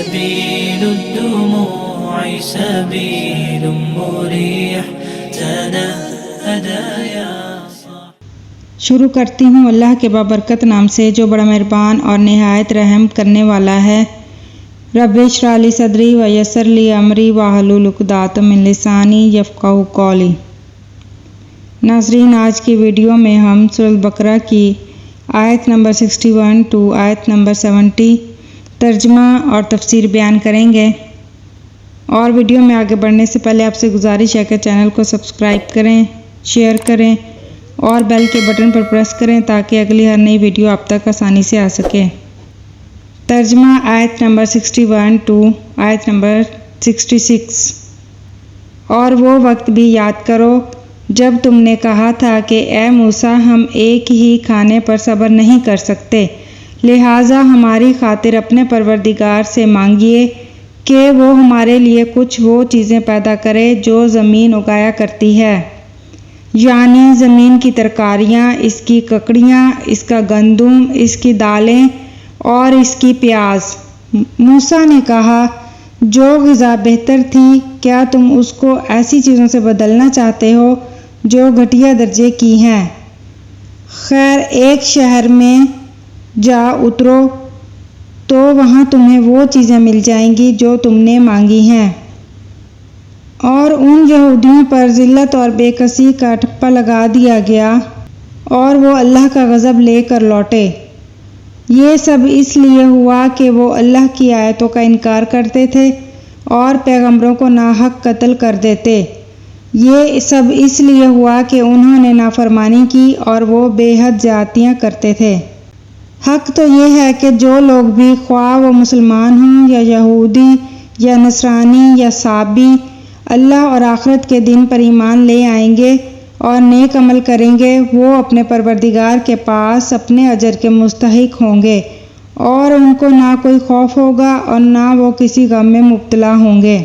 سبيل الدموع سبيل مريح تنهدى يا شروع کرتی ہوں اللہ کے بابرکت نام سے جو بڑا مہربان اور نہایت رحم کرنے والا ہے۔ رب اشرح لی صدری ویسر لی امری واحلل عقدۃ من لسانی یفقہوا قولی۔ ناظرین، آج کی ویڈیو میں ہم سورۃ البقرہ کی آیت نمبر 61 ٹو آیت نمبر 70 ترجمہ اور تفسیر بیان کریں گے، اور ویڈیو میں آگے بڑھنے سے پہلے آپ سے گزارش ہے کہ چینل کو سبسکرائب کریں، شیئر کریں اور بیل کے بٹن پر پریس کریں تاکہ اگلی ہر نئی ویڈیو آپ تک آسانی سے آ سکے۔ ترجمہ آیت نمبر 61 ٹو آیت نمبر 66۔ اور وہ وقت بھی یاد کرو جب تم نے کہا تھا کہ اے موسیٰ، ہم ایک ہی کھانے پر صبر نہیں کر سکتے، لہٰذا ہماری خاطر اپنے پروردگار سے مانگیے کہ وہ ہمارے لیے کچھ وہ چیزیں پیدا کرے جو زمین اگایا کرتی ہے، یعنی زمین کی ترکاریاں، اس کی ککڑیاں، اس کا گندم، اس کی دالیں اور اس کی پیاز۔ موسیٰ نے کہا، جو غذا بہتر تھی، کیا تم اس کو ایسی چیزوں سے بدلنا چاہتے ہو جو گھٹیا درجے کی ہیں؟ خیر، ایک شہر میں جا اترو تو وہاں تمہیں وہ چیزیں مل جائیں گی جو تم نے مانگی ہیں۔ اور ان یہودیوں پر ذلت اور بے کسی کا ٹھپہ لگا دیا گیا اور وہ اللہ کا غضب لے کر لوٹے۔ یہ سب اس لیے ہوا کہ وہ اللہ کی آیتوں کا انکار کرتے تھے اور پیغمبروں کو ناحق قتل کر دیتے۔ یہ سب اس لیے ہوا کہ انہوں نے نافرمانی کی اور وہ بے حد زیادتیاں کرتے تھے۔ حق تو یہ ہے کہ جو لوگ بھی، خواہ وہ مسلمان ہوں یا یہودی یا نصرانی یا صابی، اللہ اور آخرت کے دن پر ایمان لے آئیں گے اور نیک عمل کریں گے، وہ اپنے پروردگار کے پاس اپنے اجر کے مستحق ہوں گے، اور ان کو نہ کوئی خوف ہوگا اور نہ وہ کسی غم میں مبتلا ہوں گے۔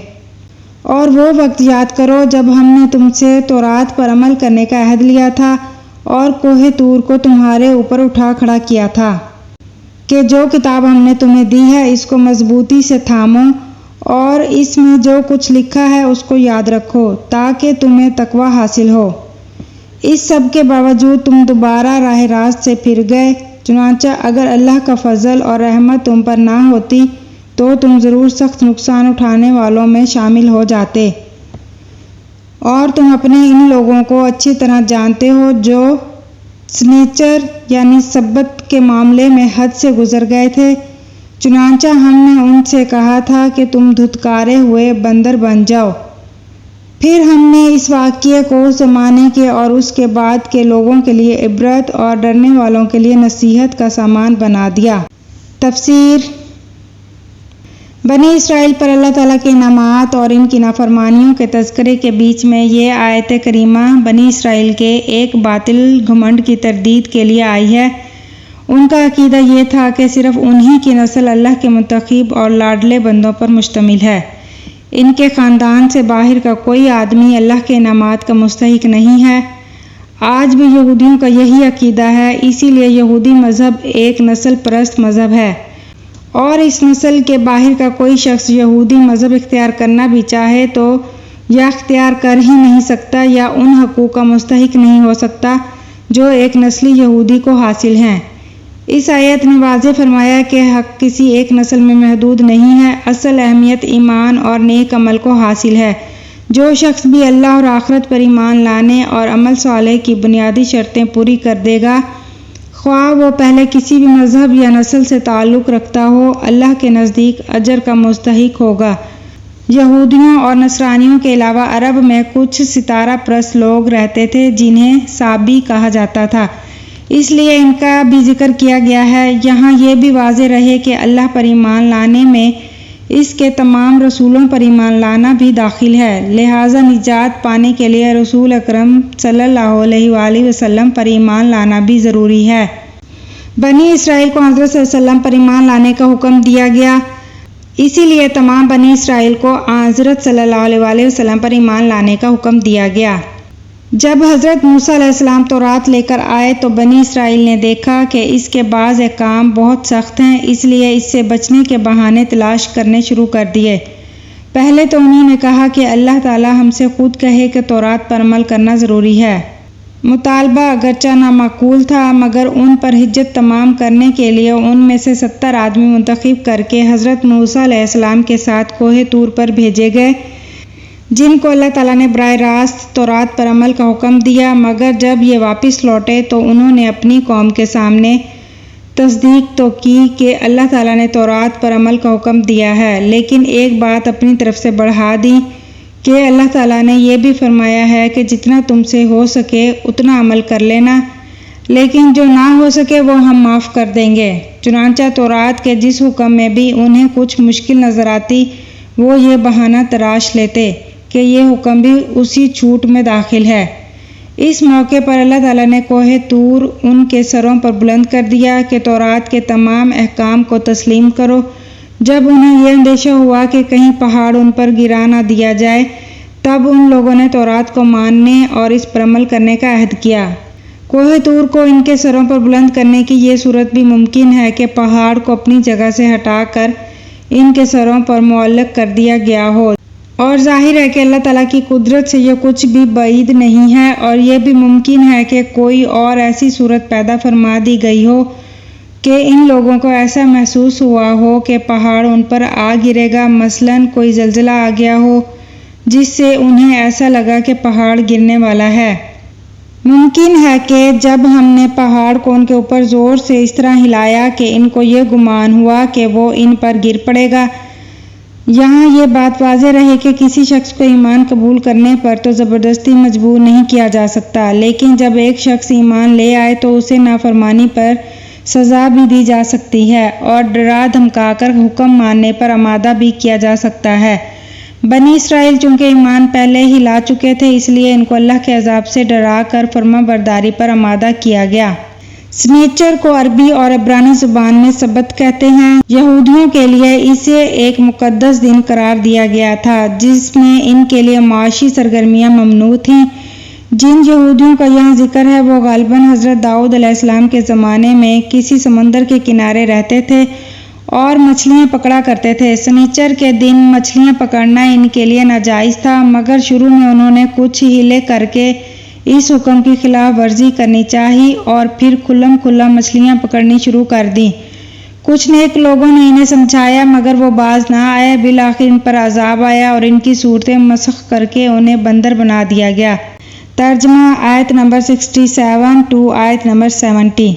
اور وہ وقت یاد کرو جب ہم نے تم سے تورات پر عمل کرنے کا عہد لیا تھا اور کوہ طور کو تمہارے اوپر اٹھا کھڑا کیا تھا کہ جو کتاب ہم نے تمہیں دی ہے اس کو مضبوطی سے تھامو اور اس میں جو کچھ لکھا ہے اس کو یاد رکھو تاکہ تمہیں تقویٰ حاصل ہو۔ اس سب کے باوجود تم دوبارہ راہ راست سے پھر گئے، چنانچہ اگر اللہ کا فضل اور رحمت تم پر نہ ہوتی تو تم ضرور سخت نقصان اٹھانے والوں میں شامل ہو جاتے۔ اور تم اپنے ان لوگوں کو اچھی طرح جانتے ہو جو سنیچر یعنی سبت کے معاملے میں حد سے گزر گئے تھے، چنانچہ ہم نے ان سے کہا تھا کہ تم دھتکارے ہوئے بندر بن جاؤ۔ پھر ہم نے اس واقعے کو اس زمانے کے اور اس کے بعد کے لوگوں کے لیے عبرت اور ڈرنے والوں کے لیے نصیحت کا سامان بنا دیا۔ تفسیر۔ بنی اسرائیل پر اللہ تعالیٰ کے انعامات اور ان کی نافرمانیوں کے تذکرے کے بیچ میں یہ آیت کریمہ بنی اسرائیل کے ایک باطل گھمنڈ کی تردید کے لیے آئی ہے۔ ان کا عقیدہ یہ تھا کہ صرف انہی کی نسل اللہ کے منتخب اور لاڈلے بندوں پر مشتمل ہے، ان کے خاندان سے باہر کا کوئی آدمی اللہ کے انعامات کا مستحق نہیں ہے۔ آج بھی یہودیوں کا یہی عقیدہ ہے، اسی لیے یہودی مذہب ایک نسل پرست مذہب ہے، اور اس نسل کے باہر کا کوئی شخص یہودی مذہب اختیار کرنا بھی چاہے تو یا اختیار کر ہی نہیں سکتا یا ان حقوق کا مستحق نہیں ہو سکتا جو ایک نسلی یہودی کو حاصل ہیں۔ اس آیت نے واضح فرمایا کہ حق کسی ایک نسل میں محدود نہیں ہے، اصل اہمیت ایمان اور نیک عمل کو حاصل ہے۔ جو شخص بھی اللہ اور آخرت پر ایمان لانے اور عمل صالح کی بنیادی شرطیں پوری کر دے گا، خواہ وہ پہلے کسی بھی مذہب یا نسل سے تعلق رکھتا ہو، اللہ کے نزدیک اجر کا مستحق ہوگا۔ یہودیوں اور نصرانیوں کے علاوہ عرب میں کچھ ستارہ پرست لوگ رہتے تھے جنہیں صابی کہا جاتا تھا، اس لیے ان کا بھی ذکر کیا گیا ہے۔ یہاں یہ بھی واضح رہے کہ اللہ پر ایمان لانے میں اس کے تمام رسولوں پر ایمان لانا بھی داخل ہے، لہٰذا نجات پانے کے لیے رسول اکرم صلی اللہ علیہ وآلہ وسلم پر ایمان لانا بھی ضروری ہے۔ بنی اسرائیل کو حضرت صلی اللہ علیہ وسلم پر ایمان لانے کا حکم دیا گیا، اسی لیے تمام بنی اسرائیل کو حضرت صلی اللہ علیہ وآلہ وسلم پر ایمان لانے کا حکم دیا گیا۔ جب حضرت موسیٰ علیہ السلام تورات لے کر آئے تو بنی اسرائیل نے دیکھا کہ اس کے بعض احکام بہت سخت ہیں، اس لیے اس سے بچنے کے بہانے تلاش کرنے شروع کر دیے۔ پہلے تو انہوں نے کہا کہ اللہ تعالیٰ ہم سے خود کہے کہ تورات پر عمل کرنا ضروری ہے۔ مطالبہ اگرچہ نامعقول تھا، مگر ان پر حجت تمام کرنے کے لیے ان میں سے 70 آدمی منتخب کر کے حضرت موسیٰ علیہ السلام کے ساتھ کوہ طور پر بھیجے گئے، جن کو اللہ تعالیٰ نے براہ راست تورات پر عمل کا حکم دیا۔ مگر جب یہ واپس لوٹے تو انہوں نے اپنی قوم کے سامنے تصدیق تو کی کہ اللہ تعالیٰ نے تورات پر عمل کا حکم دیا ہے، لیکن ایک بات اپنی طرف سے بڑھا دی کہ اللہ تعالیٰ نے یہ بھی فرمایا ہے کہ جتنا تم سے ہو سکے اتنا عمل کر لینا، لیکن جو نہ ہو سکے وہ ہم معاف کر دیں گے۔ چنانچہ تورات کے جس حکم میں بھی انہیں کچھ مشکل نظر آتی، وہ یہ بہانہ تراش لیتے کہ یہ حکم بھی اسی چھوٹ میں داخل ہے۔ اس موقع پر اللہ تعالیٰ نے کوہ طور ان کے سروں پر بلند کر دیا کہ تورات کے تمام احکام کو تسلیم کرو۔ جب انہیں یہ اندیشہ ہوا کہ کہیں پہاڑ ان پر گرا نہ دیا جائے، تب ان لوگوں نے تورات کو ماننے اور اس پر عمل کرنے کا عہد کیا۔ کوہ طور کو ان کے سروں پر بلند کرنے کی یہ صورت بھی ممکن ہے کہ پہاڑ کو اپنی جگہ سے ہٹا کر ان کے سروں پر معلق کر دیا گیا ہو، اور ظاہر ہے کہ اللہ تعالیٰ کی قدرت سے یہ کچھ بھی بعید نہیں ہے، اور یہ بھی ممکن ہے کہ کوئی اور ایسی صورت پیدا فرما دی گئی ہو کہ ان لوگوں کو ایسا محسوس ہوا ہو کہ پہاڑ ان پر آ گرے گا۔ مثلاً کوئی زلزلہ آ گیا ہو جس سے انہیں ایسا لگا کہ پہاڑ گرنے والا ہے۔ ممکن ہے کہ جب ہم نے پہاڑ کو ان کے اوپر زور سے اس طرح ہلایا کہ ان کو یہ گمان ہوا کہ وہ ان پر گر پڑے گا۔ یہاں یہ بات واضح رہے کہ کسی شخص کو ایمان قبول کرنے پر تو زبردستی مجبور نہیں کیا جا سکتا، لیکن جب ایک شخص ایمان لے آئے تو اسے نافرمانی پر سزا بھی دی جا سکتی ہے، اور ڈرا دھمکا کر حکم ماننے پر آمادہ بھی کیا جا سکتا ہے۔ بنی اسرائیل چونکہ ایمان پہلے ہی لا چکے تھے، اس لیے ان کو اللہ کے عذاب سے ڈرا کر فرما برداری پر آمادہ کیا گیا۔ سنیچر کو عربی اور عبرانی زبان میں سبت کہتے ہیں۔ یہودیوں کے لیے اسے ایک مقدس دن قرار دیا گیا تھا جس میں ان کے لیے معاشی سرگرمیاں ممنوع تھیں۔ جن یہودیوں کا یہاں ذکر ہے وہ غالباً حضرت داؤد علیہ السلام کے زمانے میں کسی سمندر کے کنارے رہتے تھے اور مچھلیاں پکڑا کرتے تھے۔ سنیچر کے دن مچھلیاں پکڑنا ان کے لیے ناجائز تھا، مگر شروع میں انہوں نے کچھ ہیلے کر کے اس حکم کی خلاف ورزی کرنی چاہی اور پھر کھلم کھلا مچھلیاں پکڑنی شروع کر دیں۔ کچھ نیک لوگوں نے انہیں سمجھایا مگر وہ باز نہ آئے۔ بالآخر ان پر عذاب آیا اور ان کی صورتیں مسخ کر کے انہیں بندر بنا دیا گیا۔ ترجمہ آیت نمبر 67 ٹو آیت نمبر 70۔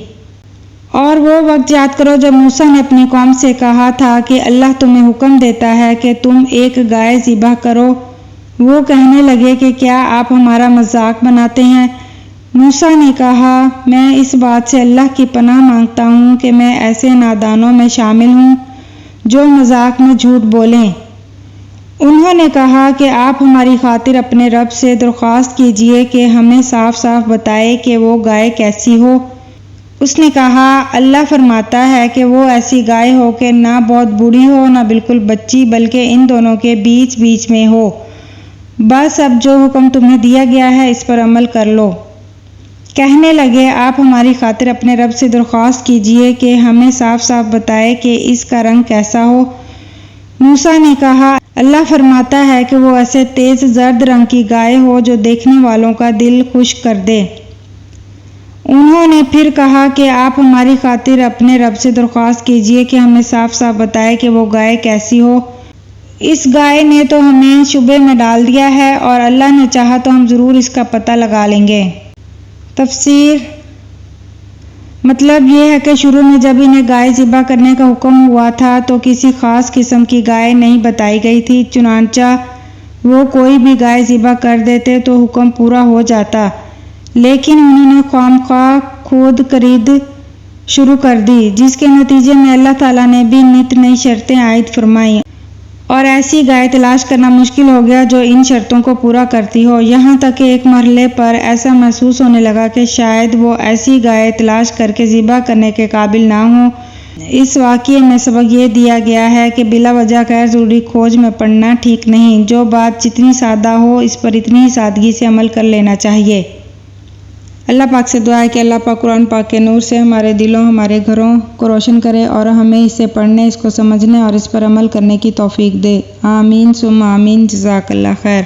اور وہ وقت یاد کرو جب موسیٰ نے اپنی قوم سے کہا تھا کہ اللہ تمہیں حکم دیتا ہے کہ تم ایک گائے ذبح کرو۔ وہ کہنے لگے کہ کیا آپ ہمارا مذاق بناتے ہیں؟ موسیٰ نے کہا، میں اس بات سے اللہ کی پناہ مانگتا ہوں کہ میں ایسے نادانوں میں شامل ہوں جو مذاق میں جھوٹ بولیں۔ انہوں نے کہا کہ آپ ہماری خاطر اپنے رب سے درخواست کیجئے کہ ہمیں صاف صاف بتائے کہ وہ گائے کیسی ہو۔ اس نے کہا، اللہ فرماتا ہے کہ وہ ایسی گائے ہو کہ نہ بہت بوڑھی ہو نہ بالکل بچی، بلکہ ان دونوں کے بیچ بیچ میں ہو۔ بس اب جو حکم تمہیں دیا گیا ہے اس پر عمل کر لو۔ کہنے لگے، آپ ہماری خاطر اپنے رب سے درخواست کیجئے کہ ہمیں صاف صاف بتائے کہ اس کا رنگ کیسا ہو۔ موسیٰ نے کہا، اللہ فرماتا ہے کہ وہ ایسے تیز زرد رنگ کی گائے ہو جو دیکھنے والوں کا دل خوش کر دے۔ انہوں نے پھر کہا کہ آپ ہماری خاطر اپنے رب سے درخواست کیجئے کہ ہمیں صاف صاف بتائے کہ وہ گائے کیسی ہو۔ اس گائے نے تو ہمیں شبے میں ڈال دیا ہے، اور اللہ نے چاہا تو ہم ضرور اس کا پتہ لگا لیں گے۔ تفسیر: مطلب یہ ہے کہ شروع میں جب انہیں گائے ذبح کرنے کا حکم ہوا تھا تو کسی خاص قسم کی گائے نہیں بتائی گئی تھی، چنانچہ وہ کوئی بھی گائے ذبح کر دیتے تو حکم پورا ہو جاتا، لیکن انہوں نے خواہ خود خرید شروع کر دی، جس کے نتیجے میں اللہ تعالیٰ نے بھی نت نئی شرطیں عائد فرمائیں اور ایسی گائے تلاش کرنا مشکل ہو گیا جو ان شرطوں کو پورا کرتی ہو، یہاں تک کہ ایک مرحلے پر ایسا محسوس ہونے لگا کہ شاید وہ ایسی گائے تلاش کر کے ذبح کرنے کے قابل نہ ہوں اس واقعے میں سبق یہ دیا گیا ہے کہ بلا وجہ غیر ضروری کھوج میں پڑنا ٹھیک نہیں۔ جو بات جتنی سادہ ہو اس پر اتنی ہی سادگی سے عمل کر لینا چاہیے۔ اللہ پاک سے دعا ہے کہ اللہ پاک قرآن پاک کے نور سے ہمارے دلوں ہمارے گھروں کو روشن کرے اور ہمیں اسے پڑھنے، اس کو سمجھنے اور اس پر عمل کرنے کی توفیق دے۔ آمین ثم آمین۔ جزاک اللہ خیر۔